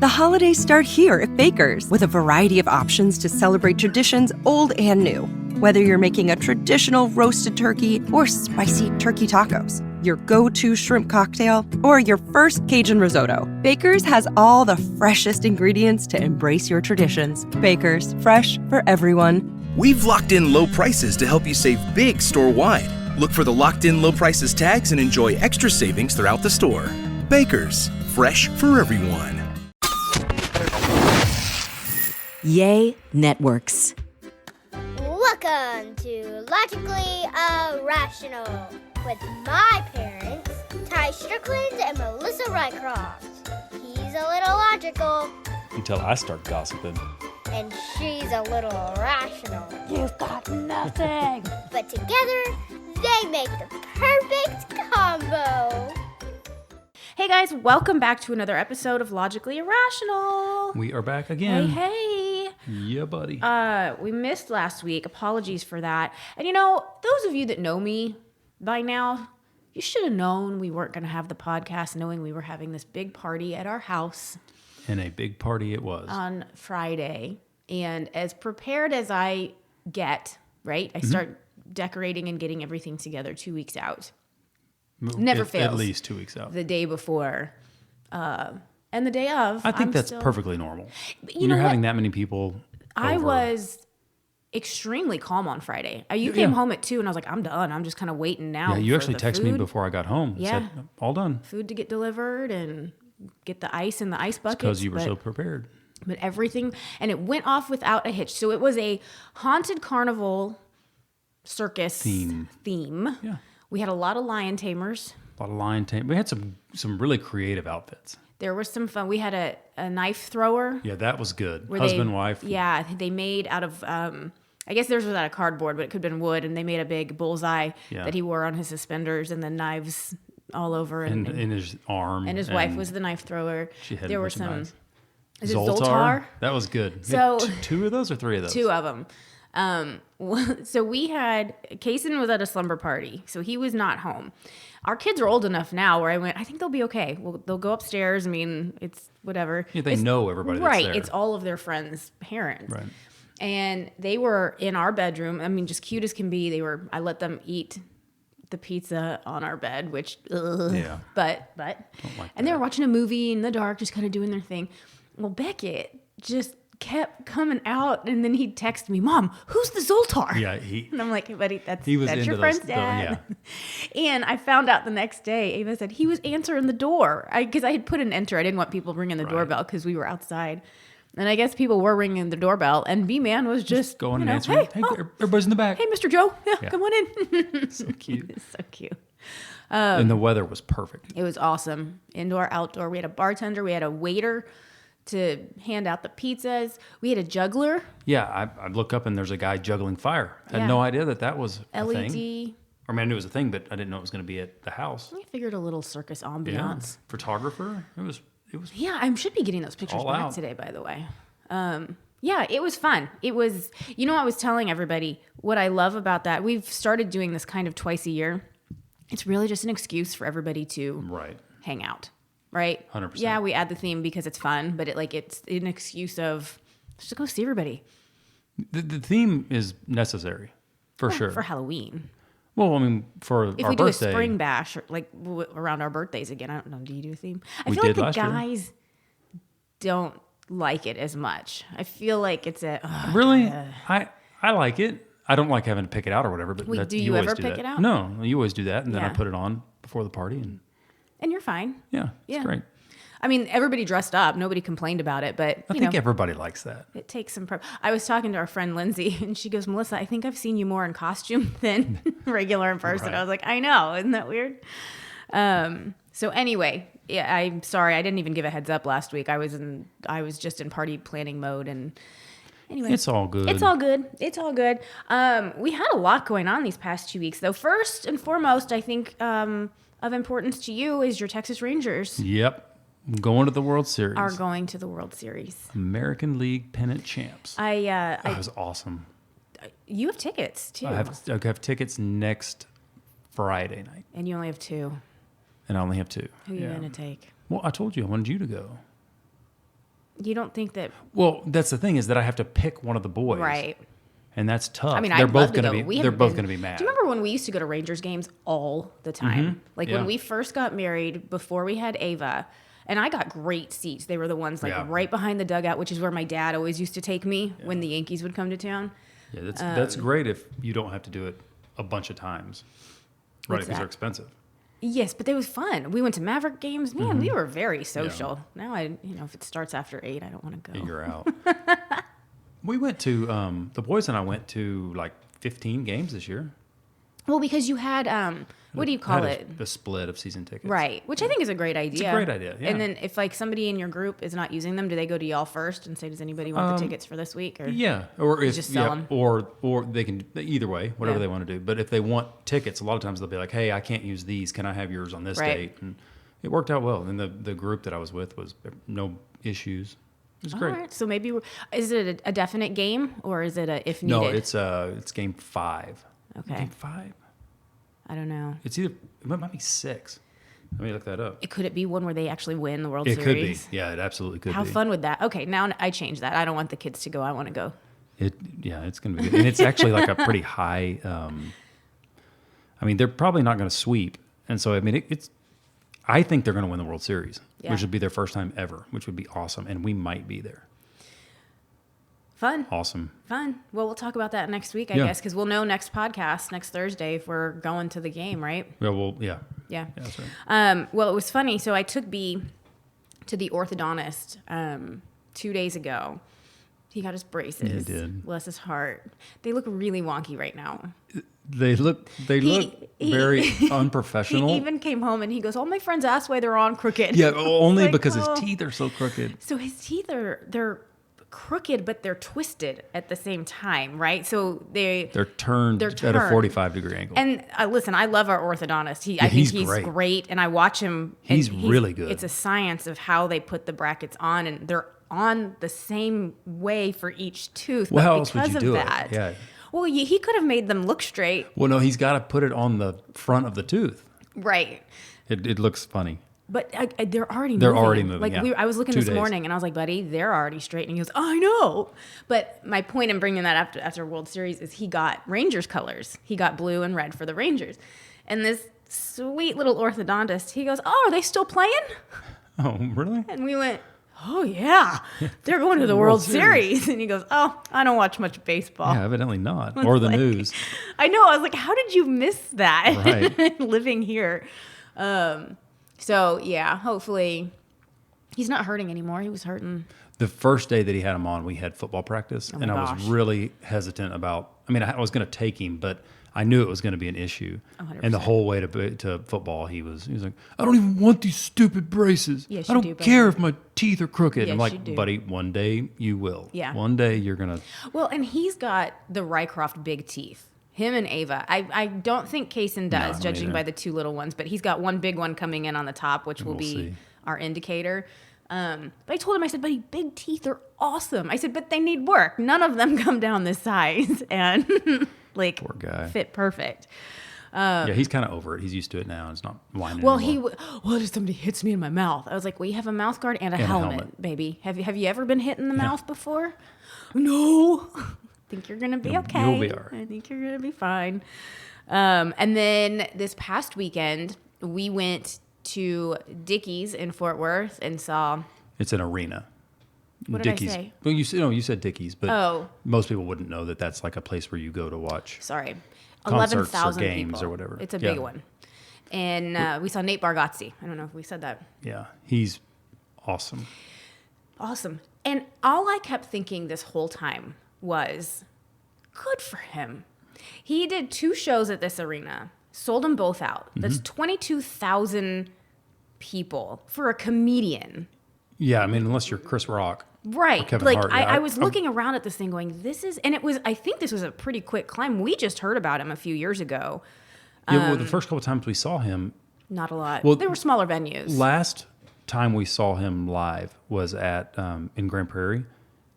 The holidays start here at Baker's with a variety of options to celebrate traditions old and new. Whether you're making a traditional roasted turkey or spicy turkey tacos, your go-to shrimp cocktail, or your first Cajun risotto, Baker's has all the freshest ingredients to embrace your traditions. Baker's, fresh for everyone. We've locked in low prices to help you save big store-wide. Look for the locked in low prices tags and enjoy extra savings throughout the store. Baker's, fresh for everyone. Yay Networks. Welcome to Logically Irrational with my parents, Tye Strickland and Melissa Rycroft. He's a little logical. Until I start gossiping. And she's a little irrational. You've got nothing. But together, they make the perfect combo. Hey guys, welcome back to another episode of Logically Irrational. We are back again. Hey. Yeah, buddy. We missed last week. Apologies for that. And you know, those of you that know me by now, you should have known we weren't going to have the podcast knowing we were having this big party at our house. And a big party it was. On Friday. And as prepared as I get, right? I start decorating and getting everything together 2 weeks out. Never fails. At least 2 weeks out. The day before and the day of. I think I'm that's still perfectly normal. You You're having that many people I over. was extremely calm on Friday. You came home at 2 and I was like, I'm done. I'm just kind of waiting now. Yeah, you actually the texted me food. before I got home. And said, all done. Food to get delivered and get the ice in the ice buckets. Because you were so prepared. But everything, and it went off without a hitch. So it was a haunted carnival circus theme. Yeah. We had a lot of lion tamers. A lot of lion tame. We had some really creative outfits. There was some fun. We had a knife thrower. Yeah, that was good. Husband, wife. Yeah, they made out of, I guess theirs was out of cardboard, but it could have been wood. And they made a big bullseye that he wore on his suspenders and then knives all over. And in his arm. And his wife was the knife thrower. There were some. Is it Zoltar? That was good. So 2 of those or 3 of those? 2 of them. So we had, Kaysen was at a slumber party, so he was not home. Our kids are old enough now where I went, I think they'll be okay. They'll go upstairs. I mean, it's whatever. Yeah, they know everybody that's right. there. It's all of their friends' parents. Right. And they were in our bedroom. I mean, just cute as can be. I let them eat the pizza on our bed, which, yeah. But, Don't like and they were watching a movie in the dark, just kind of doing their thing. Well, Beckett just kept coming out, and then he'd text me, Mom, who's the Zoltar? Yeah, and I'm like, hey, buddy, that's your friend's dad. And I found out the next day, Ava said he was answering the door because I had put an enter. I didn't want people ringing the doorbell because we were outside. And I guess people were ringing the doorbell, and B-Man was just going and answering. Hey, everybody's in the back. Hey, Mr. Joe, come on in. So cute. It's so cute. And the weather was perfect. It was awesome. Indoor, outdoor. We had a bartender. We had a waiter to hand out the pizzas. We had a juggler. Yeah, I look up and there's a guy juggling fire. I had no idea that was a LED. thing. I mean, I knew it was a thing, but I didn't know it was going to be at the house. I figured a little circus ambiance. Yeah. Photographer. It was. Yeah, I should be getting those pictures back today, by the way. Yeah, it was fun. It was, I was telling everybody what I love about that. We've started doing this kind of twice a year. It's really just an excuse for everybody to hang out. Right? 100%. Yeah, we add the theme because it's fun, but it's an excuse of just go see everybody. The theme is necessary, for sure. For Halloween. Well, I mean, for our birthday. If we do a spring bash, around our birthdays again, I don't know, do you do a theme? I feel like the guys don't like it as much. I feel like it's Really? I like it. I don't like having to pick it out or whatever, but do you ever pick it out? No, you always do that, and then I put it on before the party, and you're fine. Yeah, it's great. I mean, everybody dressed up. Nobody complained about it, but I think everybody likes that. It takes some prep. I was talking to our friend Lindsay, and she goes, Melissa, I think I've seen you more in costume than regular in person. Right. I was like, I know. Isn't that weird? So anyway, yeah, I'm sorry. I didn't even give a heads up last week. I was just in party planning mode, and anyway. It's all good. It's all good. It's all good. We had a lot going on these past 2 weeks, though. First and foremost, I think of importance to you is your Texas Rangers. Yep. Going to the World Series. Are going to the World Series. American League pennant champs. That was awesome. You have tickets, too. I have tickets next Friday night. And you only have 2. And I only have 2. Who are you going to take? Well, I told you I wanted you to go. You don't think that? Well, that's the thing is that I have to pick one of the boys. Right. And that's tough. I mean, they're I'd both love to going go. to be. They're both going to be mad. Do you remember when we used to go to Rangers games all the time? Like when we first got married, before we had Ava, and I got great seats. They were the ones like right behind the dugout, which is where my dad always used to take me when the Yankees would come to town. Yeah, that's great if you don't have to do it a bunch of times, right? Because they're expensive. Yes, but it was fun. We went to Maverick games. Man, we were very social. Yeah. Now if it starts after 8, I don't want to go. You're out. We went to the boys and I went to like 15 games this year. Well, because you had what do you call it? The split of season tickets, right? Which I think is a great idea. It's a great idea. Yeah. And then if like somebody in your group is not using them, do they go to y'all first and say, "Does anybody want the tickets for this week?" Or or if, just sell them, or they can either way, whatever they want to do. But if they want tickets, a lot of times they'll be like, "Hey, I can't use these. Can I have yours on this date?" And it worked out well. And the group that I was with was no issues. It was great. All right. So maybe is it a definite game or is it a if needed? No, it's game 5. Okay. Game 5. I don't know. It might be 6. Let me look that up. Could it be one where they actually win the World Series? It could be. Yeah, it absolutely could be. How fun would that? Okay, now I change that. I don't want the kids to go. I want to go. It's going to be good. And it's actually like a pretty high, I mean, they're probably not going to sweep. And so, I mean, I think they're going to win the World Series, which would be their first time ever, which would be awesome. And we might be there. Fun. Awesome. Fun. Well, we'll talk about that next week, I guess, because we'll know next Thursday, if we're going to the game, right? Yeah. Yeah. That's right. Well, it was funny. So I took B to the orthodontist 2 days ago. He got his braces. He did. Bless his heart. They look really wonky right now. They look very unprofessional. He even came home and he goes, "All my friends ask why they're on crooked." Yeah, only like, because his teeth are so crooked. So his teeth they're crooked, but they're twisted at the same time, right? So they're turned at a 45-degree angle. And listen, I love our orthodontist. I think he's great, and I watch him. He's really good. It's a science of how they put the brackets on, and they're on the same way for each tooth. Well, but how else would you do it? Yeah. Well, he could have made them look straight. Well, no, he's got to put it on the front of the tooth. Right. It looks funny. But they're already moving. They're already moving, Like yeah. I was looking 2 this days. morning, and I was like, "Buddy, they're already straight." And he goes, "I know." But my point in bringing that after World Series is he got Rangers colors. He got blue and red for the Rangers. And this sweet little orthodontist, he goes, "Oh, are they still playing?" Oh, really? And we went, "Oh, yeah. They're going to the World Series." And he goes, "Oh, I don't watch much baseball." Yeah, evidently not. Or the news. I know. I was like, how did you miss that? Right. Living here. So, yeah, hopefully he's not hurting anymore. He was hurting. The first day that he had him on, we had football practice. And I was really hesitant about, I mean, I was going to take him, but I knew it was going to be an issue. 100%. And the whole way to football, he was like, "I don't even want these stupid braces. Yes, I you don't do, care if my teeth are crooked." Yes, I'm you like, do. "Buddy, one day you will. Yeah. One day you're going to." Well, and he's got the Rycroft big teeth. Him and Ava. I don't think Kaysen does, judging either. by the 2 little ones, but he's got one big one coming in on the top, which will be see. our indicator. But I told him, I said, "Buddy, big teeth are awesome." I said, "But they need work. None of them come down this size and like Poor guy. fit perfect." Yeah, he's kind of over it. He's used to it now. It's not whining Well, anymore. what if somebody hits me in my mouth? I was like, "Well, you have a mouth guard and a helmet, baby. Have you ever been hit in the mouth before?" "No." I think you're going to be okay. You'll be all right. I think you're going to be fine. And then this past weekend, we went to Dickey's in Fort Worth and saw... It's an arena. What did I Dickey's. say? Well, you said Dickey's, but Oh. most people wouldn't know that that's like a place where you go to watch. Sorry. Concerts or 11,000 games people. or whatever. It's a Yeah. big one. And we saw Nate Bargatze. I don't know if we said that. Yeah, he's awesome. Awesome. And all I kept thinking this whole time was, good for him. He did 2 shows at this arena, sold them both out. That's 22,000 people for a comedian. Yeah, I mean, unless you're Chris Rock. Right. Kevin Like, Hart, I was looking around at this thing going, I think this was a pretty quick climb. We just heard about him a few years ago. Yeah, well, the first couple times we saw him, Not a lot. Well, they were smaller venues. last time we saw him live was at in Grand Prairie,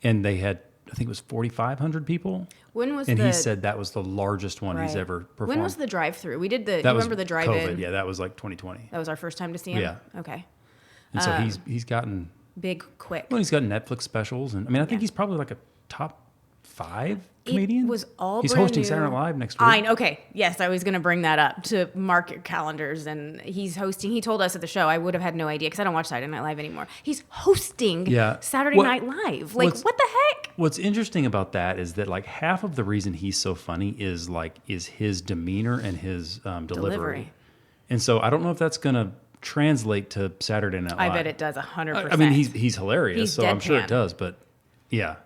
and they had, I think it was 4,500 people. When was and the... he said that was the largest one he's Right. ever performed. When was the drive-through? We did the... That you was remember the drive-in? COVID, yeah, that was like 2020. That was our first time to see him? Yeah. Okay. And so he's gotten big, quick. Well, he's got Netflix specials, and I mean, I think he's probably like a top 5 comedian. It was all He's brand hosting new. Saturday Night Live next week. Okay, yes, I was going to bring that up to mark your calendars, and he's hosting. He told us at the show. I would have had no idea because I don't watch Saturday Night Live anymore. He's hosting Saturday Night Live. Like, what the heck? What's interesting about that is that like half of the reason he's so funny is his demeanor and his delivery. And so I don't know if that's going to translate to Saturday Night Live. I bet it does 100%. I mean, he's hilarious, He's so I'm sure deadpan. it does. But yeah,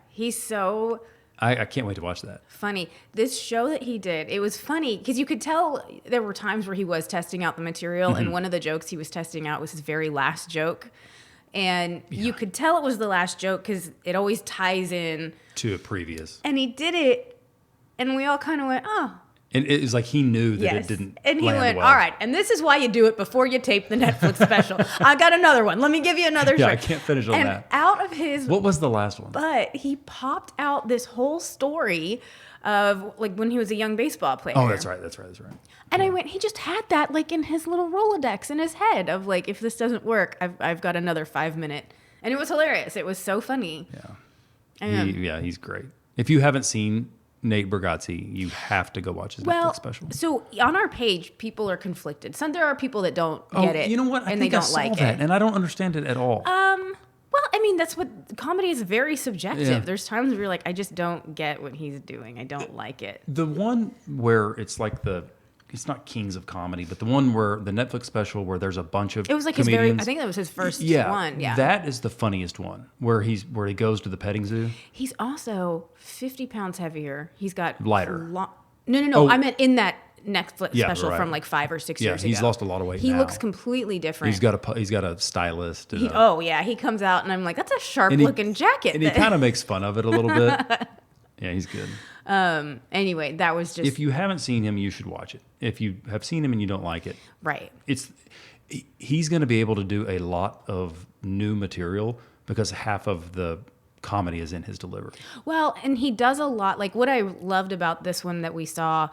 he's so. I can't wait to watch that. Funny. This show that he did, it was funny because you could tell there were times where he was testing out the material, and one of the jokes he was testing out was his very last joke. And you could tell it was the last joke because it always ties in To a previous. And he did it, and we all kind of went, oh. And it was like he knew that it didn't And he land went, well. all right, and this is why you do it before you tape the Netflix special. I got another one. Let me give you another Yeah, shot. I can't finish on and that. out of his What was the last one? But he popped out this whole story of like when he was a young baseball player. Oh, that's right. And I went, he just had that like in his little Rolodex in his head of like, if this doesn't work, I've got another 5-minute. And it was hilarious. It was so funny. Yeah. He's great. If you haven't seen Nate Bargatze, you have to go watch his Netflix special. So on our page, people are conflicted. There are people that don't get it. You know what? I think they don't I saw like that, it. and I don't understand it at all. Well, I mean, that's what comedy is, very subjective. Yeah. There's times where you're like, I just don't get what he's doing. I don't like it. The one where it's like it's not Kings of Comedy, but the one where the Netflix special where there's a bunch of It was like comedians. I think that was his first one. Yeah. That is the funniest one where he goes to the petting zoo. He's also 50 pounds heavier. He's got Lighter. No. Oh. I meant in that Netflix Yeah, special right. from like 5 or 6 years ago. He's lost a lot of weight He now. looks completely different. He's got a stylist. And he comes out and I'm like, that's a sharp looking jacket. And he kind of makes fun of it a little bit. Yeah, he's good. Anyway, that was just If you haven't seen him, you should watch it. If you have seen him and you don't like it, right. He's going to be able to do a lot of new material because half of the comedy is in his delivery. Well, and he does a lot. Like what I loved about this one that we saw,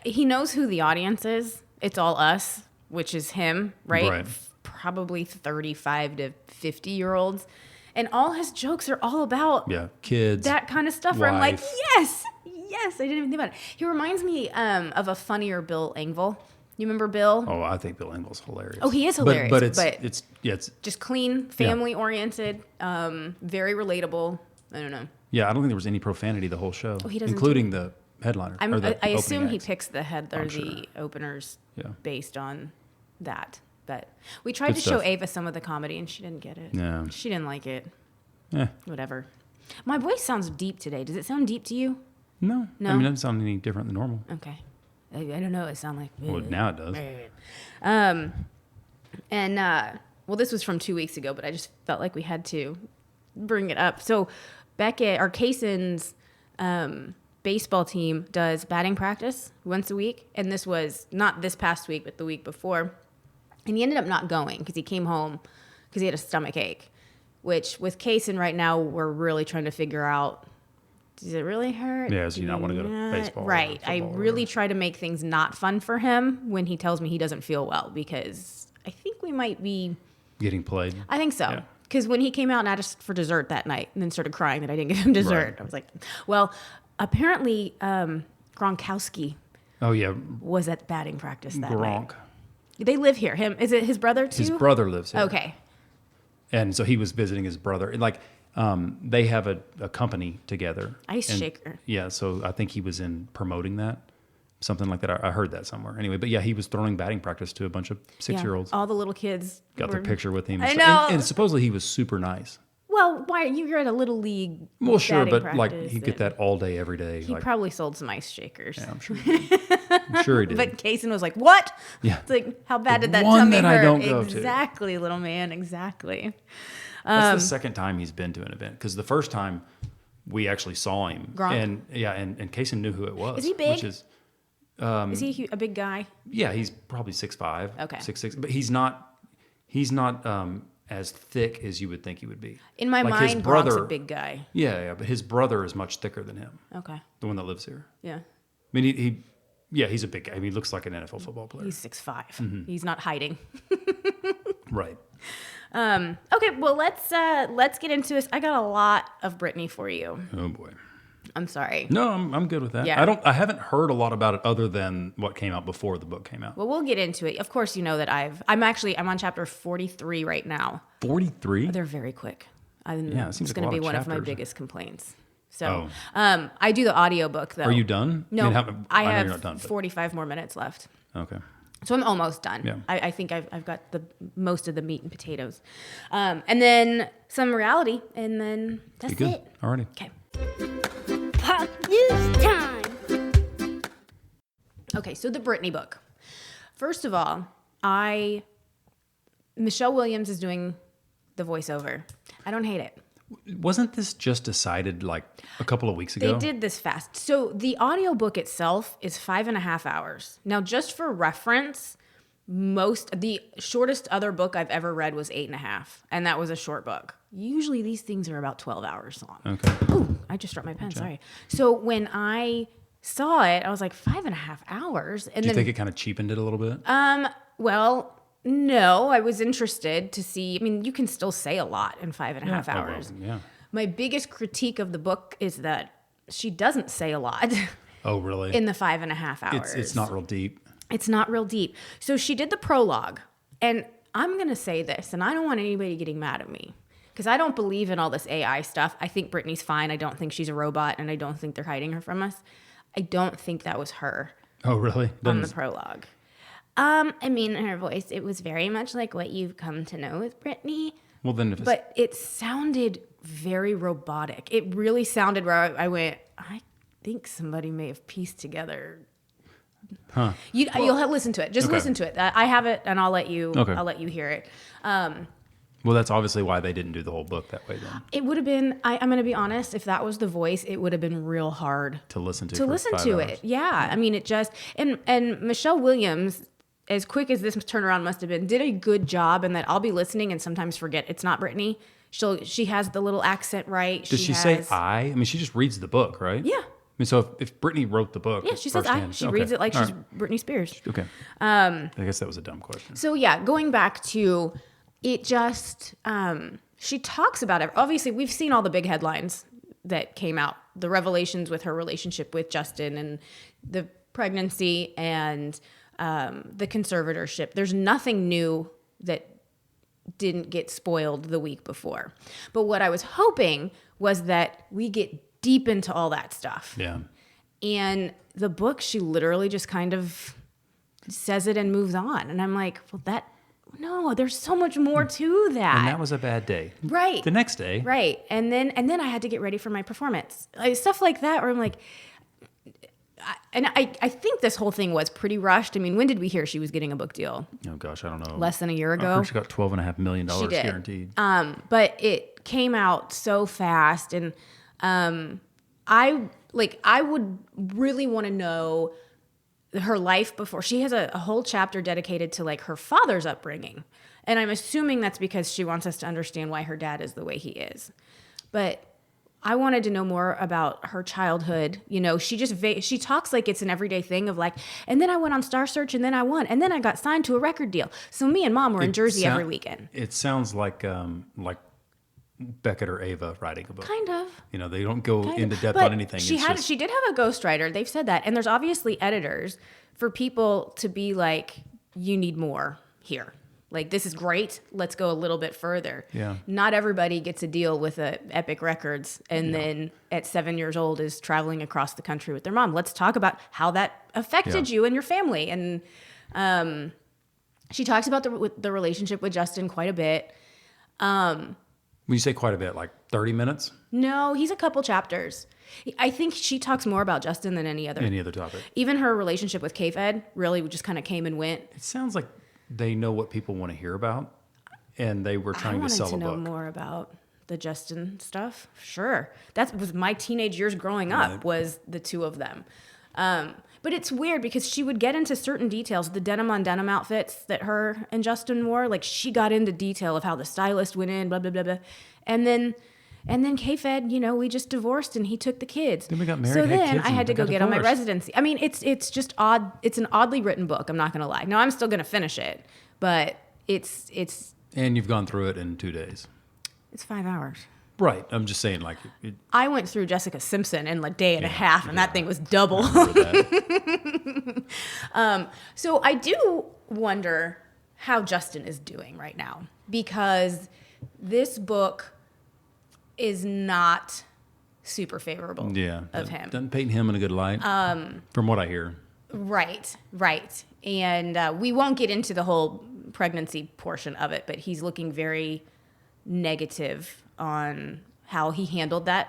he knows who the audience is. It's all us, which is him, right? Right. Probably 35 to 50-year-olds. And all his jokes are all about Kids, that kind of stuff where I'm like, wife. yes, I didn't even think about it. He reminds me of a funnier Bill Engvall. You remember Bill? Oh, I think Bill Engvall's hilarious. Oh, he is hilarious. But it's just clean, family-oriented, very relatable. I don't know. Yeah, I don't think there was any profanity the whole show, he doesn't including the headliner. I assume he picks the sure. openers Yeah. based on that. But we tried to show Ava some of the comedy, and she didn't get it. Yeah. She didn't like it. Yeah. Whatever. My voice sounds deep today. Does it sound deep to you? No. No? I mean, it doesn't sound any different than normal. Okay. I don't know. It sounds like... Well, now it does. Well, this was from 2 weeks ago, but I just felt like we had to bring it up. So Beckett, or Kaysen's baseball team does batting practice once a week. And this was not this past week, but the week before. And he ended up not going because he came home because he had a stomach ache, which with Kaysen right now, we're really trying to figure out, does it really hurt? Yeah, so you not want to go to baseball. Right. I Or really try to make things not fun for him when he tells me he doesn't feel well, because I think we might be... getting played. I think so. Yeah. Because when he came out and asked us for dessert that night and then started crying that I didn't give him dessert, Right. I was like, well, apparently Gronkowski Oh, yeah. was at batting practice that night. Gronk. They live here. Is it his brother too? His brother lives here. Okay. And so he was visiting his brother. Like, they have a company together. Ice And, shaker. Yeah, so I think he was in promoting that. Something like that. I heard that somewhere. Anyway, but yeah, he was throwing batting practice to a bunch of 6-year-olds. All the little kids Got their picture with him. I know. And supposedly he was super nice. Well, why you're at a little league? Well, sure, batting but like practice he'd get and that all day, every day. He like, probably sold some ice shakers. yeah, I'm sure he did. I'm sure he did. But Kaysen was like, "What?" Yeah. It's like, how bad did that one tummy that hurt? I don't go to. Exactly, little man. Exactly. That's the second time he's been to an event, because the first time we actually saw him, Gronk? and Kaysen knew who it was. Is he big? Which is, Is he a big guy? yeah, he's probably 6'5", Okay. 6'6", but he's not as thick as you would think he would be. In my Like his mind, brother, Gronk's a big guy. Yeah, but his brother is much thicker than him. Okay. The one that lives here. Yeah. I mean, he's a big guy. I mean, he looks like an NFL football player. He's 6'5". He's not hiding. Right. Okay, well let's get into this. I got a lot of Britney for you. Oh boy. I'm sorry. No, I'm good with that. Yeah. I haven't heard a lot about it other than what came out before the book came out. Well, we'll get into it. Of course, you know that I'm on chapter 43 right now. 43? They're very quick. Yeah, it seems it's like a going to lot be of one of my chapters. biggest complaints. So, I do the audiobook though. Are you done? No, I I know have you're not done, but- 45 more minutes left. Okay. So I'm almost done. Yeah. I think I've got the most of the meat and potatoes. And then some reality, and then that's Be good. it. Alrighty. Okay. Pop news time. Okay, so the Britney book. First of all, Michelle Williams is doing the voiceover. I don't hate it. Wasn't this just decided like a couple of weeks ago? They did this fast. So the audiobook itself is 5.5 hours. Now, just for reference, the shortest other book I've ever read was 8.5, and that was a short book. Usually these things are about 12 hours long. Okay. Ooh, I just dropped my pen, sorry. So when I saw it, I was like, 5.5 hours? And Do you then, think it kind of cheapened it a little bit? well, no, I was interested to see. I mean, you can still say a lot in 5.5 Oh, well, hours. yeah. My biggest critique of the book is that she doesn't say a lot Oh, really? in the 5.5 hours. It's not real deep. It's not real deep. So she did the prologue, and I'm going to say this, and I don't want anybody getting mad at me because I don't believe in all this AI stuff. I think Britney's fine. I don't think she's a robot, and I don't think they're hiding her from us. I don't think that was her Oh, really? on the prologue. I mean, her voice, it was very much like what you've come to know with Britney. Well, then if it's, But it sounded very robotic. It really sounded where I went, I think somebody may have pieced together. Huh. You'll have to listen to it. Just Okay. listen to it. I have it, and I'll let you. Okay. I'll let you hear it. Well, that's obviously why they didn't do the whole book that way then. It would have been. I'm going to be honest. If that was the voice, it would have been real hard To listen to. to for listen 5 to hours. it. Yeah. I mean, it just and Michelle Williams, as quick as this turnaround must have been, did a good job. And that I'll be listening and sometimes forget it's not Britney. She has the little accent right. Does she say I? I mean, she just reads the book, right? Yeah. I mean, so if Britney wrote the book, Yeah, she says I. firsthand- She okay. reads it like All she's Britney Spears. right. Okay. I guess that was a dumb question. So yeah, going back to it, just she talks about it. Obviously, we've seen all the big headlines that came out, the revelations with her relationship with Justin and the pregnancy and the conservatorship. There's nothing new that didn't get spoiled the week before. But what I was hoping was that we get deep into all that stuff. Yeah. And the book, she literally just kind of says it and moves on. And I'm like, well, no, there's so much more to that. And that was a bad day. Right. The next day. Right. And then I had to get ready for my performance. Like, stuff like that where I'm like, I think this whole thing was pretty rushed. I mean, when did we hear she was getting a book deal? Oh gosh, I don't know. Less than a year I ago. heard she got $12.5 million She did. guaranteed. But it came out so fast, and I would really want to know her life before. She has a whole chapter dedicated to like her father's upbringing, and I'm assuming that's because she wants us to understand why her dad is the way he is. But I wanted to know more about her childhood. You know, she talks like it's an everyday thing of like, and then I went on Star Search and then I won, and then I got signed to a record deal. So me and Mom were in Jersey every weekend. It sounds like Beckett or Ava writing a book. Kind of. You know, they don't go Kind into of. depth But on anything. She did have a ghostwriter. They've said that. And there's obviously editors for people to be like, you need more here. Like, this is great. Let's go a little bit further. Yeah. Not everybody gets a deal with Epic Records and then at 7 years old is traveling across the country with their mom. Let's talk about how that affected you and your family. And she talks about the relationship with Justin quite a bit. When you say quite a bit, like 30 minutes? No, he's a couple chapters. I think she talks more about Justin than any other topic. Even her relationship with K-Fed really just kind of came and went. It sounds like they know what people want to hear about, and they were trying to sell a book. I wanted to know more about the Justin stuff. Sure. That was my teenage years growing up, was the two of them. But it's weird because she would get into certain details, the denim on denim outfits that her and Justin wore. Like, she got into detail of how the stylist went in, blah, blah, blah, blah. And then K-Fed, you know, we just divorced and he took the kids. Then we got married, So had then kids, I and had to got go get on my divorced. residency. I mean, it's just odd. It's an oddly written book. I'm not going to lie. Now, I'm still going to finish it, but it's And you've gone through it in 2 days. It's 5 hours. Right. I'm just saying, like... I went through Jessica Simpson in a day and a half, and that thing was double. So I do wonder how Justin is doing right now, because this book is not super favorable of him. Doesn't paint him in a good light, from what I hear. Right. And we won't get into the whole pregnancy portion of it, but he's looking very negative on how he handled that.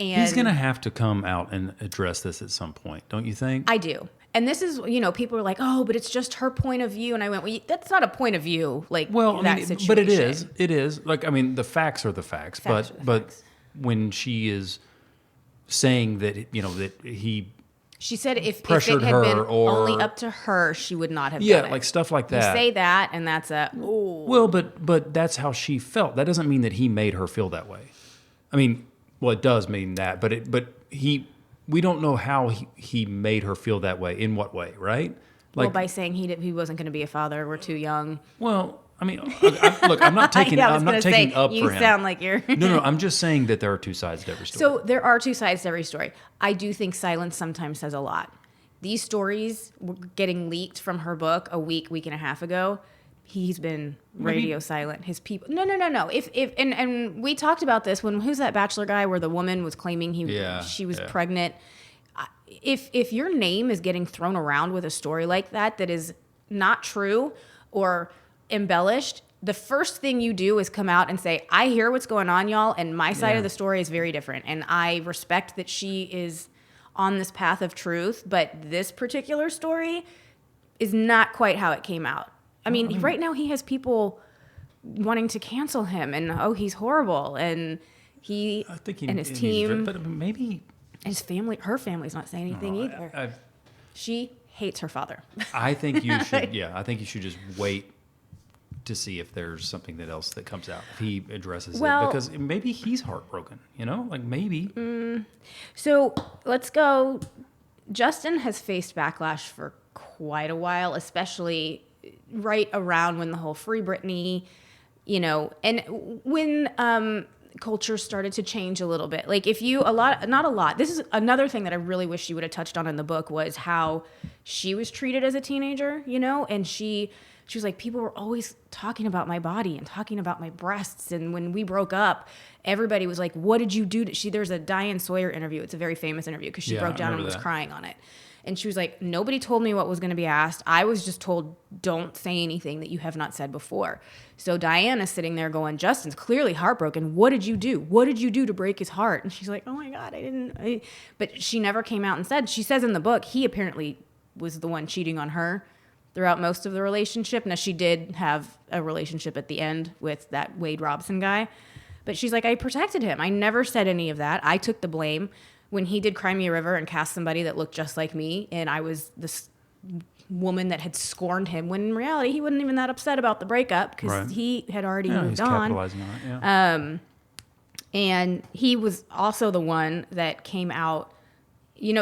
And he's going to have to come out and address this at some point, don't you think? I do. And this is, people are like, oh, but it's just her point of view. And I went, well, that's not a point of view. Like, situation. But it is. It is. Like, I mean, the facts are the facts. But when she is saying that, that he... She said if it pressured had her been or... only up to her, she would not have done it. Yeah, like stuff like that. You say that, and that's a... Ooh. Well, but that's how she felt. That doesn't mean that he made her feel that way. I mean, well, it does mean that, but we don't know how he made her feel that way. In what way, right? Like, by saying he wasn't going to be a father, we're too young. Well, I mean, look, I'm not taking up for him. You sound like you're... No, I'm just saying that there are two sides to every story. So there are two sides to every story. I do think silence sometimes says a lot. These stories were getting leaked from her book a week and a half ago. He's been radio silent. His people... No. If and we talked about this when... Who's that Bachelor guy where the woman was claiming she was pregnant? If your name is getting thrown around with a story like that is not true or embellished, the first thing you do is come out and say, I hear what's going on, y'all, and my side of the story is very different. And I respect that she is on this path of truth, but this particular story is not quite how it came out. I mean, right now he has people wanting to cancel him and, he's horrible. And and his team, but maybe his family, her family's not saying anything either. She hates her father. I think you should, I think you should just wait to see if there's something else that comes out. If he addresses it, because maybe he's heartbroken, like maybe. So let's go. Justin has faced backlash for quite a while, especially right around when the whole Free Britney, and when culture started to change a little bit. Like this is another thing that I really wish she would have touched on in the book was how she was treated as a teenager, and she was like, people were always talking about my body and talking about my breasts. And when we broke up, everybody was like, what did you do? There's a Diane Sawyer interview. It's a very famous interview because she broke down and was crying on it. And she was like, nobody told me what was going to be asked. I was just told, don't say anything that you have not said before. So Diane is sitting there going, Justin's clearly heartbroken. What did you do? What did you do to break his heart? And she's like, oh my God, I didn't. But she never came out and said. She says in the book, he apparently was the one cheating on her throughout most of the relationship. Now, she did have a relationship at the end with that Wade Robson guy. But she's like, I protected him. I never said any of that. I took the blame when he did Cry Me a River and cast somebody that looked just like me. And I was this woman that had scorned him, when in reality, he wasn't even that upset about the breakup because he had already moved on. Capitalizing on it, and he was also the one that came out,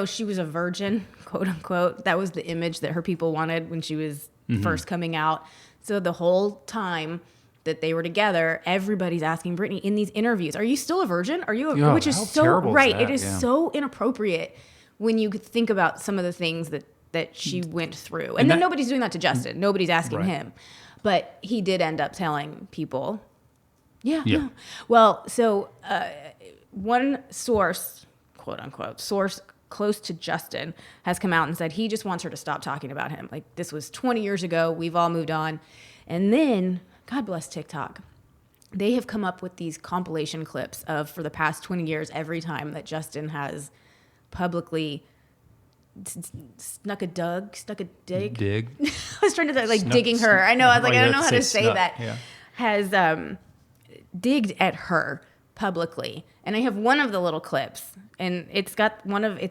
she was a virgin, quote unquote. That was the image that her people wanted when she was first coming out. So the whole time that they were together, everybody's asking Britney in these interviews, are you still a virgin? Are you which is so right. It is so inappropriate when you think about some of the things that she went through. And then nobody's doing that to Justin. Nobody's asking him. But he did end up telling people. Yeah. No. Well, so one source, quote unquote, source close to Justin has come out and said he just wants her to stop talking about him. Like, this was 20 years ago. We've all moved on. And then, God bless TikTok, they have come up with these compilation clips of, for the past 20 years, every time that Justin has publicly snuck a dig. I was trying to say, like, digging her. I know. I was like, I don't know how to say that. Yeah. Has digged at her publicly. And I have one of the little clips, and it's got I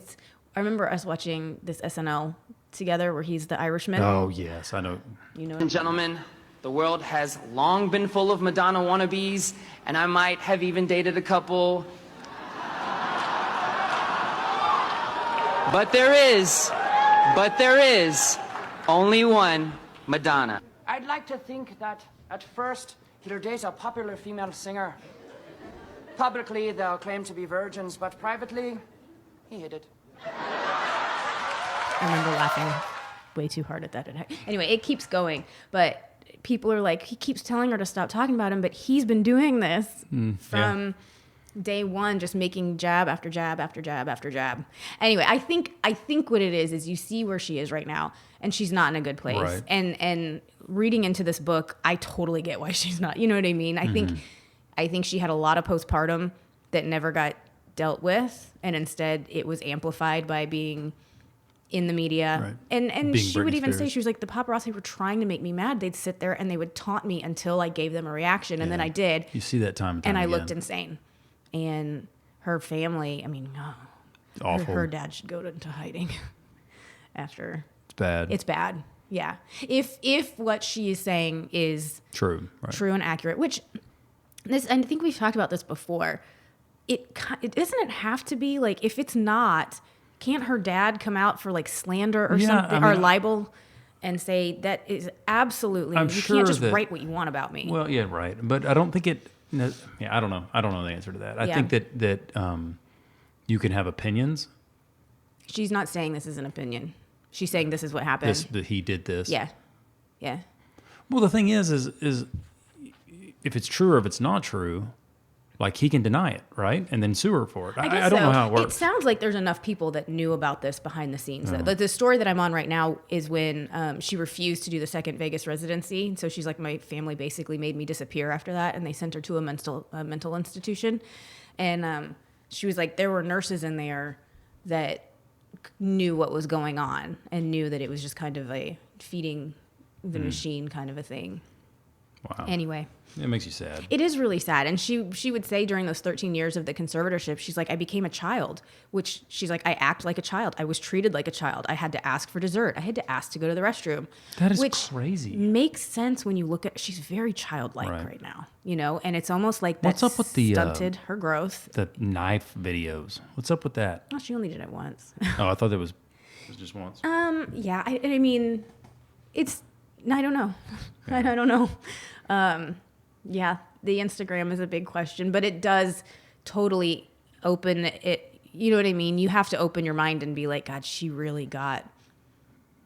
remember us watching this SNL together where he's the Irishman. Oh, yes, I know. Ladies and gentlemen, the world has long been full of Madonna wannabes, and I might have even dated a couple. But there is only one Madonna. I'd like to think that At first, he'll date a popular female singer. Publicly, they'll claim to be virgins, but privately, he hid it. I remember laughing way too hard at that. Anyway, it keeps going, but people are like, he keeps telling her to stop talking about him, but he's been doing this from day one, just making jab after jab after jab after jab. Anyway, I think what it is you see where she is right now, and she's not in a good place. Right. And reading into this book, I totally get why she's not. You know what I mean? I think she had a lot of postpartum that never got dealt with, and instead it was amplified by being in the media. Right. And Being she would Britney even say, Spears. she was like, the paparazzi were trying to make me mad. They'd sit there and they would taunt me until I gave them a reaction. And then I did. You see that time and time and I again. looked insane. And her family, I mean, Awful. her dad should go into hiding after. It's bad. It's bad. Yeah. If what she is saying is true. Right. true and accurate, which this, I think we've talked about this before. It doesn't it have to be like, if it's not, can't her dad come out for like slander or something, or libel, and say that is absolutely, you can't just write what you want about me. Well, yeah, right. But I don't think it. I don't know. I don't know the answer to that. I think that you can have opinions. She's not saying this is an opinion. She's saying this is what happened. That he did this. Yeah. Yeah. Well, the thing is if it's true or if it's not true, like he can deny it, right? And then sue her for it. I don't know how it works. It sounds like there's enough people that knew about this behind the scenes. The story that I'm on right now is when she refused to do the second Vegas residency. So she's like, my family basically made me disappear after that, and they sent her to a mental institution. And she was like, there were nurses in there that knew what was going on and knew that it was just kind of a feeding the machine kind of a thing. Wow. Anyway. It makes you sad. It is really sad. And she would say during those 13 years of the conservatorship, she's like, I became a child, which she's like, I act like a child. I was treated like a child. I had to ask for dessert. I had to ask to go to the restroom. That is which crazy. Makes sense when you look at, she's very childlike right now, you know, and it's almost like What's up with the stunted her growth. The knife videos? What's up with that? Well, she only did it once. Oh, I thought it was just once. Yeah. I mean, I don't know. I don't know. Yeah, the Instagram is a big question, but it does totally open it. You know what I mean? You have to open your mind and be like, God, she really got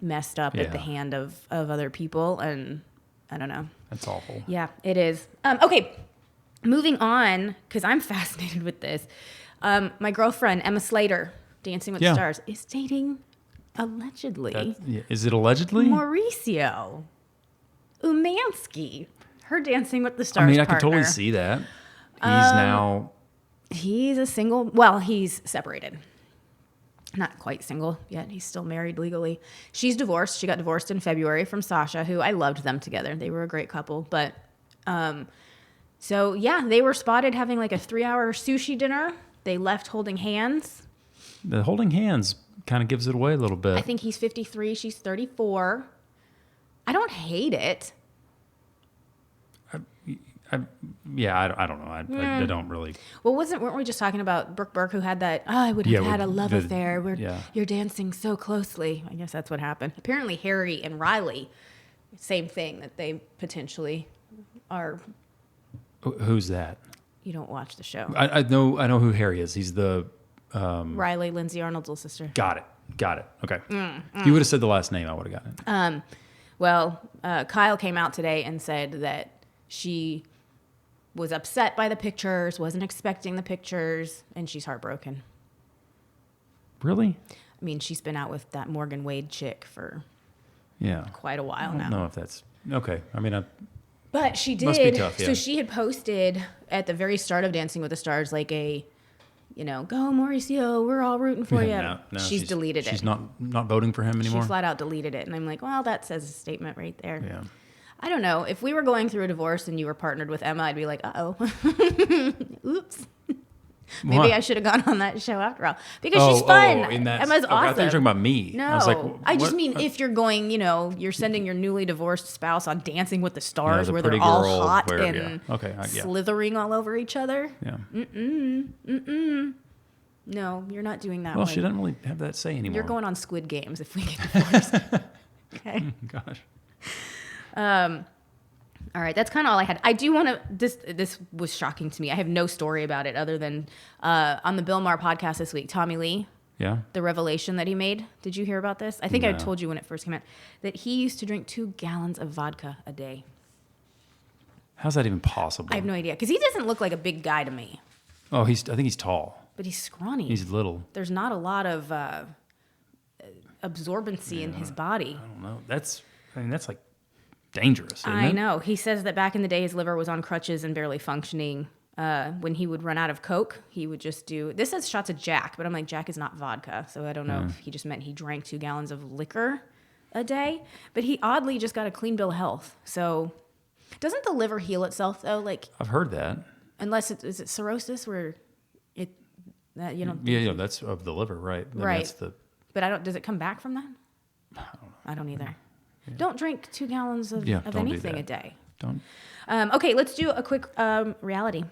messed up at the hand of other people. And I don't know. That's awful. Yeah, it is. Okay, moving on, because I'm fascinated with this. My girlfriend, Emma Slater, Dancing with the Stars, is dating, allegedly. Is it allegedly? Mauricio Umansky. Her Dancing with the Stars I mean, I partner. can totally see that. He's a single. Well, he's separated. Not quite single yet. He's still married legally. She's divorced. She got divorced in February from Sasha, who I loved them together. They were a great couple. But so, yeah, they were spotted having like a 3-hour sushi dinner. They left holding hands. The holding hands kind of gives it away a little bit. I think he's 53. She's 34. I don't hate it. I don't know. I don't really. Well, weren't we just talking about Brooke Burke, who had that? Oh, I would have had a love affair where you're dancing so closely. I guess that's what happened. Apparently, Harry and Riley, same thing, that they potentially are. Who's that? You don't watch the show. I know who Harry is. He's the Riley, Lindsay Arnold's little sister. Got it. Okay. If you would have said the last name, I would have gotten it. Well, Kyle came out today and said that she was upset by the pictures, wasn't expecting the pictures, and she's heartbroken. Really? I mean, she's been out with that Morgan Wade chick for quite a while now. I don't know if that's okay. I mean, but she did. Must be tough, yeah. So she had posted at the very start of Dancing with the Stars, like a, go Mauricio, we're all rooting for you. No, she's deleted it. She's not voting for him anymore. She flat out deleted it, and I'm like, well, that says a statement right there. Yeah. I don't know. If we were going through a divorce and you were partnered with Emma, I'd be like, uh-oh. Oops. Maybe I should have gone on that show after all. Because she's fun. Emma's awesome. I thought you were talking about me. No. I was like, I just mean if you're going, you're sending your newly divorced spouse on Dancing with the Stars where they're all hot and slithering all over each other. Yeah. No, you're not doing that. Well, she doesn't really have that say anymore. You're going on Squid Games if we get divorced. Okay. Gosh. All right, that's kind of all I had. I do want to. This was shocking to me. I have no story about it other than on the Bill Maher podcast this week. Tommy Lee, the revelation that he made. Did you hear about this? I think I told you when it first came out that he used to drink 2 gallons of vodka a day. How's that even possible? I have no idea because he doesn't look like a big guy to me. Oh, I think he's tall, but he's scrawny. He's little. There's not a lot of absorbency in his body. I don't know. That's like dangerous. Isn't I it? know. He says that back in the day, his liver was on crutches and barely functioning. When he would run out of Coke, he would just do. This says shots of Jack, but I'm like, Jack is not vodka, so I don't know if he just meant he drank 2 gallons of liquor a day. But he oddly just got a clean bill of health. So, doesn't the liver heal itself though? Like I've heard that. Unless is it cirrhosis where it that you know. Yeah, that's of the liver, right? Right. But does it come back from that? I don't know. I don't either. Yeah. Don't drink 2 gallons of anything a day. Don't. Okay, let's do a quick reality.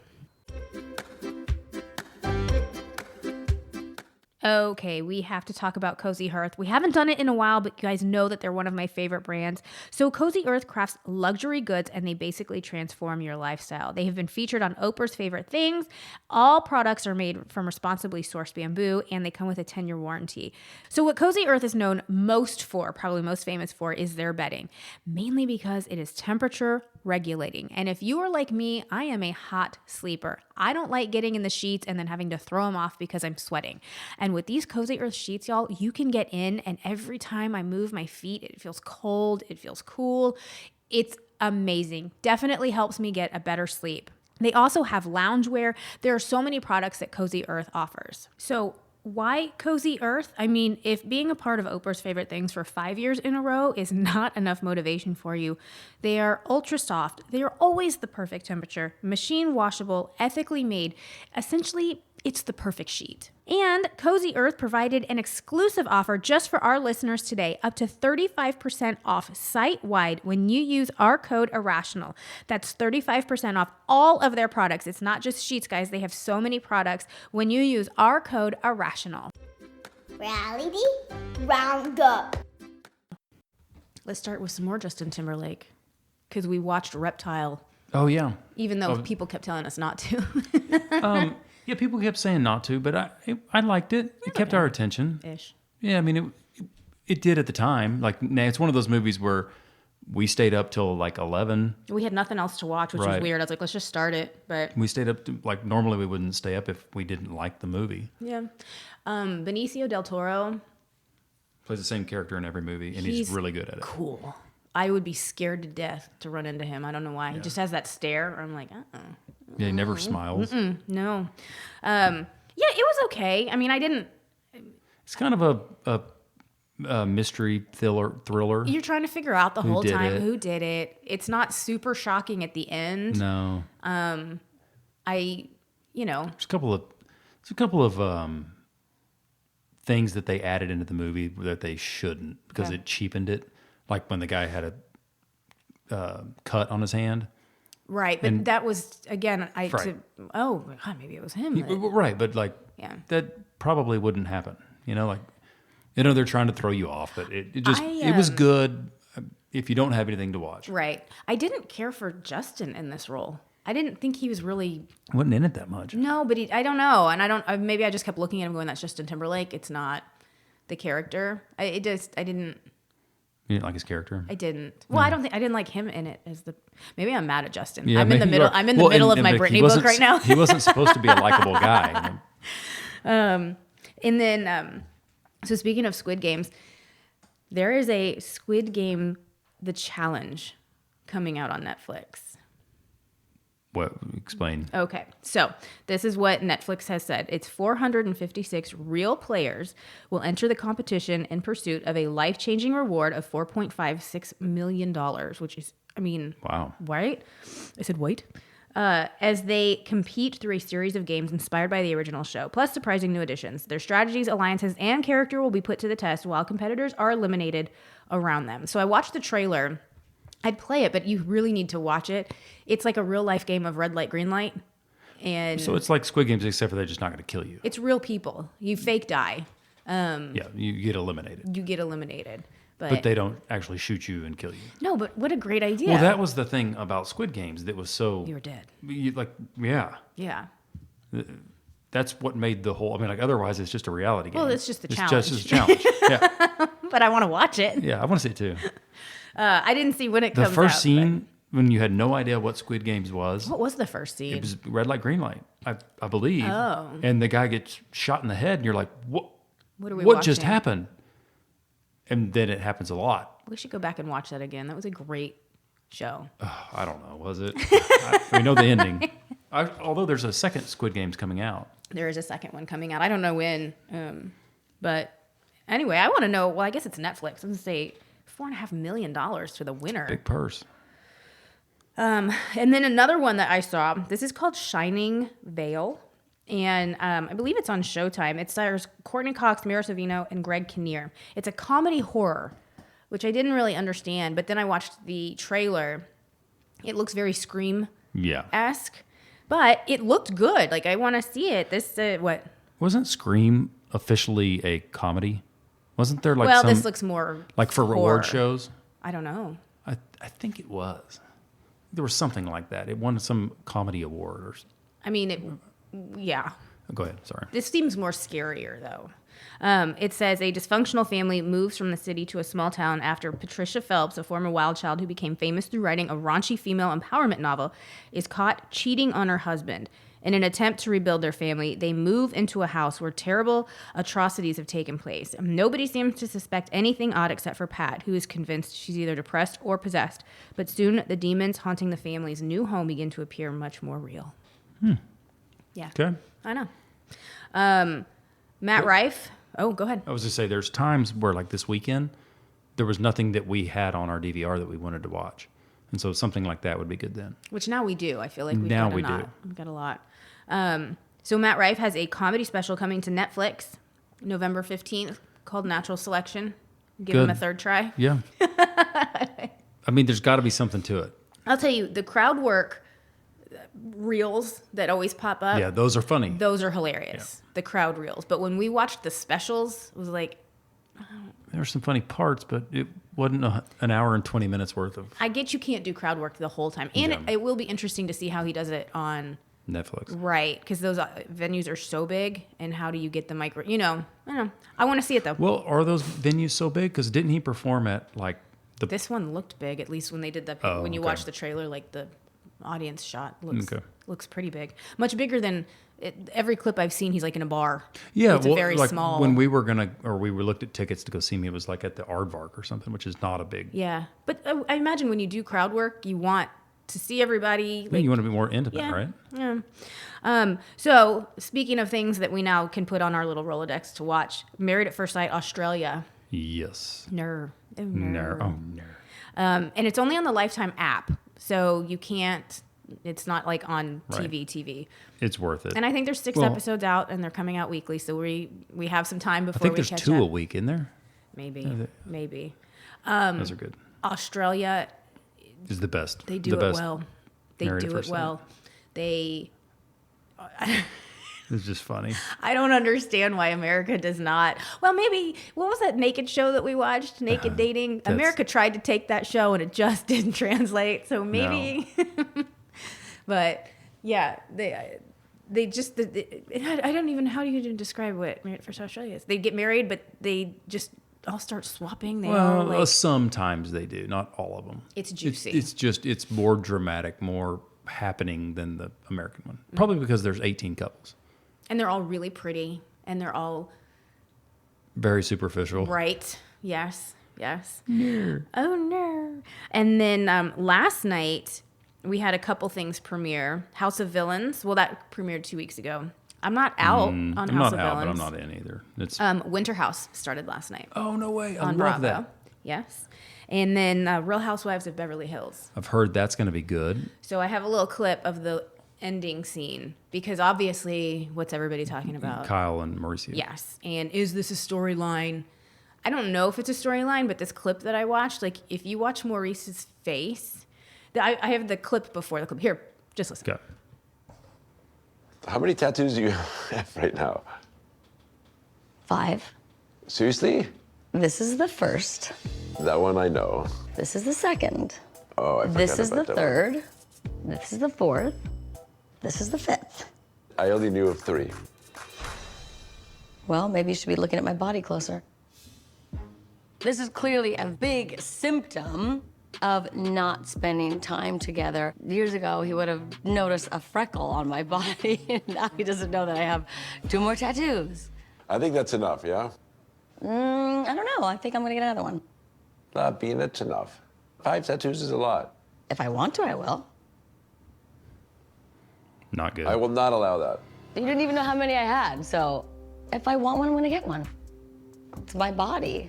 Okay, we have to talk about Cozy Earth. We haven't done it in a while, but you guys know that they're one of my favorite brands. So Cozy Earth crafts luxury goods, and they basically transform your lifestyle. They have been featured on Oprah's Favorite Things. All products are made from responsibly sourced bamboo, and they come with a 10-year warranty. So what Cozy Earth is known most for, probably most famous for, is their bedding, mainly because it is temperature regulating. And if you are like me, I am a hot sleeper. I don't like getting in the sheets and then having to throw them off because I'm sweating. And with these Cozy Earth sheets, y'all, you can get in, and every time I move my feet, it feels cold, it feels cool. It's amazing. Definitely helps me get a better sleep. They also have loungewear. There are so many products that Cozy Earth offers. So why Cozy Earth? I mean, if being a part of Oprah's Favorite Things for 5 years in a row is not enough motivation for you, they are ultra soft. They are always the perfect temperature, machine washable, ethically made. Essentially, it's the perfect sheet. And Cozy Earth provided an exclusive offer just for our listeners today, up to 35% off site-wide when you use our code Irrational. That's 35% off all of their products. It's not just sheets, guys. They have so many products when you use our code Irrational. Reality Roundup. Let's start with some more Justin Timberlake, because we watched Reptile. Oh, yeah. Even though people kept telling us not to. Yeah, people kept saying not to, but I liked it. It kept our attention. Ish. Yeah, I mean, it did at the time. Like, it's one of those movies where we stayed up till like 11. We had nothing else to watch, which was weird. I was like, let's just start it. But we stayed up to, like, normally we wouldn't stay up if we didn't like the movie. Yeah. Benicio del Toro plays the same character in every movie, and he's really good at it. Cool. I would be scared to death to run into him. I don't know why. He just has that stare. I'm like, Yeah, he never smiles. No. Yeah, it was okay. I mean, I didn't. It's kind of a mystery thriller. You're trying to figure out the whole time who did it. It's not super shocking at the end. No. There's a couple of things that they added into the movie that they shouldn't, because it cheapened it. Like when the guy had a cut on his hand. Right, but that was, again, maybe it was him. Right, but like, that probably wouldn't happen. They're trying to throw you off, but it was good if you don't have anything to watch. Right. I didn't care for Justin in this role. I didn't think he was really... Wasn't in it that much. No, but I don't know. And maybe I just kept looking at him going, that's Justin Timberlake. It's not the character. I didn't... You didn't like his character? I didn't. Well, I didn't like him in it as the... Maybe I'm mad at Justin. Yeah, I'm in the middle of my Britney book right now. He wasn't supposed to be a likable guy. And then, so speaking of Squid Games, there is a Squid Game, The Challenge, coming out on Netflix. What? Explain. Okay, so this is what Netflix has said. It's 456 real players will enter the competition in pursuit of a life-changing reward of $4.56 million, which is, wow. Right? I said, wait. As they compete through a series of games inspired by the original show, plus surprising new additions. Their strategies, alliances, and character will be put to the test while competitors are eliminated around them. So I watched the trailer. I'd play it, but you really need to watch it. It's like a real life game of red light, green light. And so it's like Squid Games, except for they're just not going to kill you. It's real people. You fake die. Yeah, you get eliminated. But they don't actually shoot you and kill you. No, but what a great idea. Well, that was the thing about Squid Games that was so... You were dead. Yeah. Yeah. That's what made the whole... I mean, like, otherwise, it's just a reality game. Well, it's just a challenge. It's just a challenge. Yeah. But I want to watch it. Yeah, I want to see it too. I didn't see when it comes out. The first scene, when you had no idea what Squid Games was... What was the first scene? It was red light, green light, I believe. Oh. And the guy gets shot in the head, and you're like, what are we What just watching? happened? And then it happens a lot. We should go back and watch that again. That was a great show. I don't know, was it? We know the ending. Although there's a second Squid Games coming out. There is a second one coming out. I don't know when. But anyway, I want to know. Well, I guess it's Netflix. I'm going to say $4.5 million for the winner. Big purse. And then another one that I saw. This is called Shining Vale. And I believe it's on Showtime. It stars Courtney Cox, Mira Sorvino, and Greg Kinnear. It's a comedy horror, which I didn't really understand. But then I watched the trailer. It looks very Scream-esque. But it looked good. Like, I want to see it. This, what? Wasn't Scream officially a comedy? Wasn't there like this looks more like for horror. Reward shows? I don't know. I think it was. There was something like that. It won some comedy award or... I mean, yeah. Go ahead, sorry. This seems more scarier, though. It says a dysfunctional family moves from the city to a small town after Patricia Phelps, a former wild child who became famous through writing a raunchy female empowerment novel, is caught cheating on her husband. In an attempt to rebuild their family, they move into a house where terrible atrocities have taken place. Nobody seems to suspect anything odd except for Pat, who is convinced she's either depressed or possessed. But soon, the demons haunting the family's new home begin to appear much more real. Yeah. Okay. I know. Matt Rife. Oh, go ahead. I was going to say, there's times where, like this weekend, there was nothing that we had on our DVR that we wanted to watch. And so something like that would be good then. Which now we do. I feel like we've now got we a lot. do. We've got a lot. So Matt Rife has a comedy special coming to Netflix November 15th called Natural Selection. Give him a third try. Yeah. I mean, there's got to be something to it. I'll tell you, the crowd work reels that always pop up. Yeah, those are funny. Those are hilarious. Yeah. The crowd reels. But when we watched the specials, it was like... There were some funny parts, but it wasn't an hour and 20 minutes worth of... I get you can't do crowd work the whole time. And it will be interesting to see how he does it on... Netflix. Right, because those venues are so big, and how do you get the micro... I don't know. I want to see it, though. Well, are those venues so big? Because didn't he perform at, like... This one looked big, at least when they did the... when you watch the trailer, like, the audience shot looks pretty big. Much bigger than... every clip I've seen, he's like in a bar. Yeah, it's very like small. When we were looked at tickets to go see me, it was like at the Aardvark or something, which is not a big. Yeah, but I imagine when you do crowd work, you want to see everybody. Yeah, you want to be more intimate, right? Yeah. So speaking of things that we now can put on our little Rolodex to watch, Married at First Sight Australia. Yes. Ner. And and it's only on the Lifetime app, so you can't. It's not like on right. TV. It's worth it. And I think there's 6 episodes out, and they're coming out weekly, so we have some time before we catch up. I think there's 2 a week in there. Maybe. Those are good. Australia is the best. They do it well. They do it well. It's just funny. I don't understand why America does not. Well, maybe, what was that naked show that we watched? Naked Dating? America tried to take that show and it just didn't translate. So maybe. No. But yeah, they just, I don't even, how do you even describe what Married at First Australia is? They get married, but they just all start swapping. Sometimes they do, not all of them. It's juicy. It's more dramatic, more happening than the American one. Probably because there's 18 couples. And they're all really pretty, and they're all... very superficial. Right. Yes. No. Oh, no. And then last night, we had a couple things premiere. House of Villains. Well, that premiered 2 weeks ago. I'm not out on House of Villains. I'm not out, but I'm not in either. It's Winter House started last night. Oh, no way. I on love Bravo. that. Yes. And then Real Housewives of Beverly Hills. I've heard that's going to be good. So I have a little clip of the ending scene, because obviously, what's everybody talking about? Kyle and Mauricio. Yes. And is this a storyline? I don't know if it's a storyline, but this clip that I watched, like, if you watch Maurice's face, I have the clip before the clip. Here, just listen. Okay. How many tattoos do you have right now? 5. Seriously? This is the first. That one I know. This is the second. Oh, I forgot This is the about that third. one. This is the fourth. This is the fifth. I only knew of 3. Well, maybe you should be looking at my body closer. This is clearly a big symptom of not spending time together. Years ago, he would have noticed a freckle on my body. Now he doesn't know that I have 2 more tattoos. I think that's enough, yeah? I don't know. I think I'm gonna get another one. Not being it's enough. 5 tattoos is a lot. If I want to, I will. Not good. I will not allow that. You didn't even know how many I had, so if I want one, I'm gonna get one. It's my body.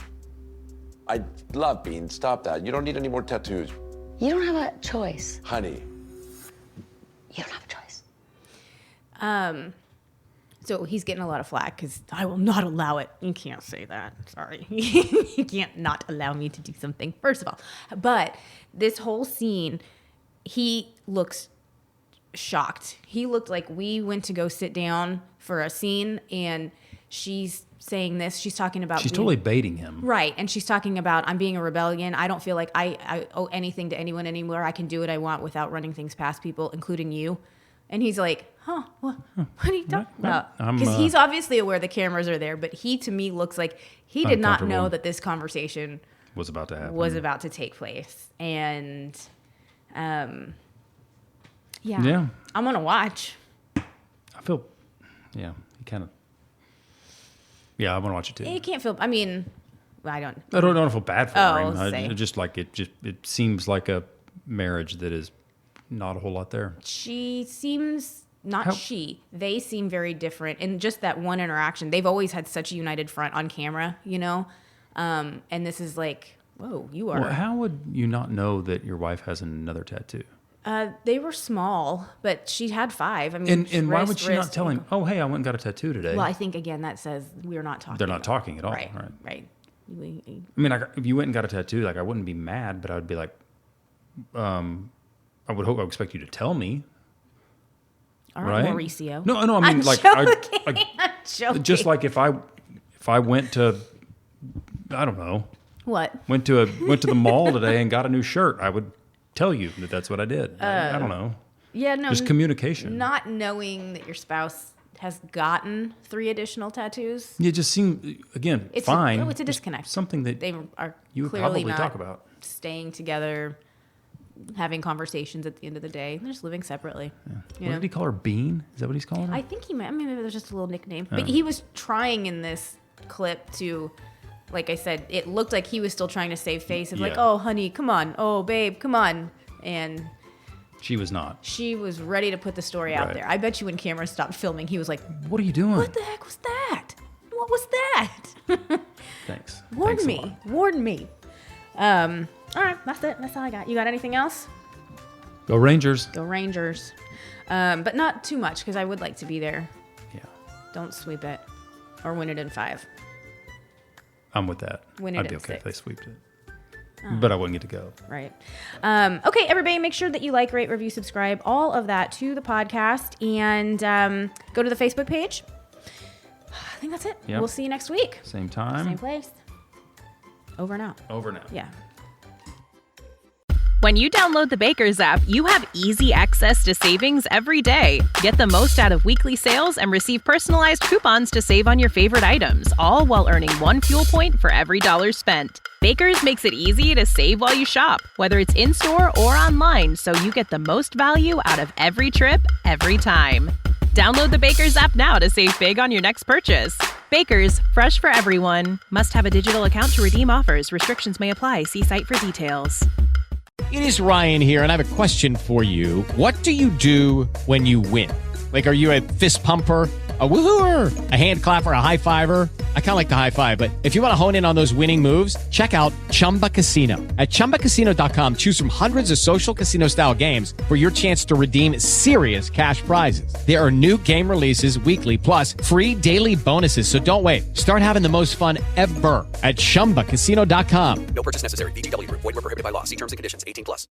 I love Bean. Stop that. You don't need any more tattoos. You don't have a choice. Honey. You don't have a choice. So he's getting a lot of flack because I will not allow it. You can't say that. Sorry. You can't not allow me to do something, first of all. But this whole scene, he looks shocked. He looked like we went to go sit down for a scene and she's saying this. She's talking about... She's totally baiting him. Right. And she's talking about, I'm being a rebellion. I don't feel like I owe anything to anyone anymore. I can do what I want without running things past people, including you. And he's like, what are you talking about? Because he's obviously aware the cameras are there, but he, to me, looks like he did not know that this conversation was about to happen. Was about to take place. And, yeah. I'm going to watch. I feel, he kind of, I want to watch it too. You can't feel, I mean, I don't feel bad for him. It seems like a marriage that is not a whole lot there. She seems, they seem very different. And just that one interaction, they've always had such a united front on camera, you know? And this is like, whoa, you are. Well, how would you not know that your wife has another tattoo? They were small, but she had 5. I mean, and why would she not tell him, oh, hey, I went and got a tattoo today? Well, I think, again, that says we're not talking. They're not talking at all. Right. I mean, if you went and got a tattoo, I wouldn't be mad, but I would be like, I would expect you to tell me. All right, Mauricio. No, I mean, I'm joking. Just like if I went to, I don't know. What? Went to the mall today and got a new shirt, I would tell you that that's what I did. I don't know. Yeah, no. Just communication. Not knowing that your spouse has gotten 3 additional tattoos. It just seems, again, fine. It's a disconnect. Something that they are you would clearly probably not talk about. Staying together, having conversations at the end of the day. They're just living separately. Yeah. What did he call her? Bean? Is that what he's calling her? I think he might. I mean, maybe there's just a little nickname. But he was trying in this clip to, like I said, it looked like he was still trying to save face of like, oh, honey, come on. Oh, babe, come on. And she was not. She was ready to put the story out there. I bet you when cameras stopped filming, he was like, what are you doing? What the heck was that? What was that? Thanks. Warn me. All right, that's it. That's all I got. You got anything else? Go Rangers. Go Rangers. But not too much, because I would like to be there. Yeah. Don't sweep it. Or win it in 5. I'm with that. Win it I'd be in okay 6. if they sweeped it. But I wouldn't get to go. Right. Okay, everybody, make sure that you like, rate, review, subscribe, all of that to the podcast. And go to the Facebook page. I think that's it. Yep. We'll see you next week. Same time. Same place. Over and out. Over now. Yeah. When you download the Baker's app, you have easy access to savings every day. Get the most out of weekly sales and receive personalized coupons to save on your favorite items, all while earning 1 fuel point for every $1 spent. Baker's makes it easy to save while you shop, whether it's in-store or online, so you get the most value out of every trip, every time. Download the Baker's app now to save big on your next purchase. Baker's, fresh for everyone. Must have a digital account to redeem offers. Restrictions may apply. See site for details. It is Ryan here, and I have a question for you. What do you do when you win? Like, are you a fist pumper, a woohooer, a hand clapper, a high fiver? I kind of like the high five, but if you want to hone in on those winning moves, check out Chumba Casino. At ChumbaCasino.com, choose from hundreds of social casino-style games for your chance to redeem serious cash prizes. There are new game releases weekly, plus free daily bonuses, so don't wait. Start having the most fun ever at ChumbaCasino.com. No purchase necessary. VGW Group. Void where prohibited by law. See terms and conditions. 18+.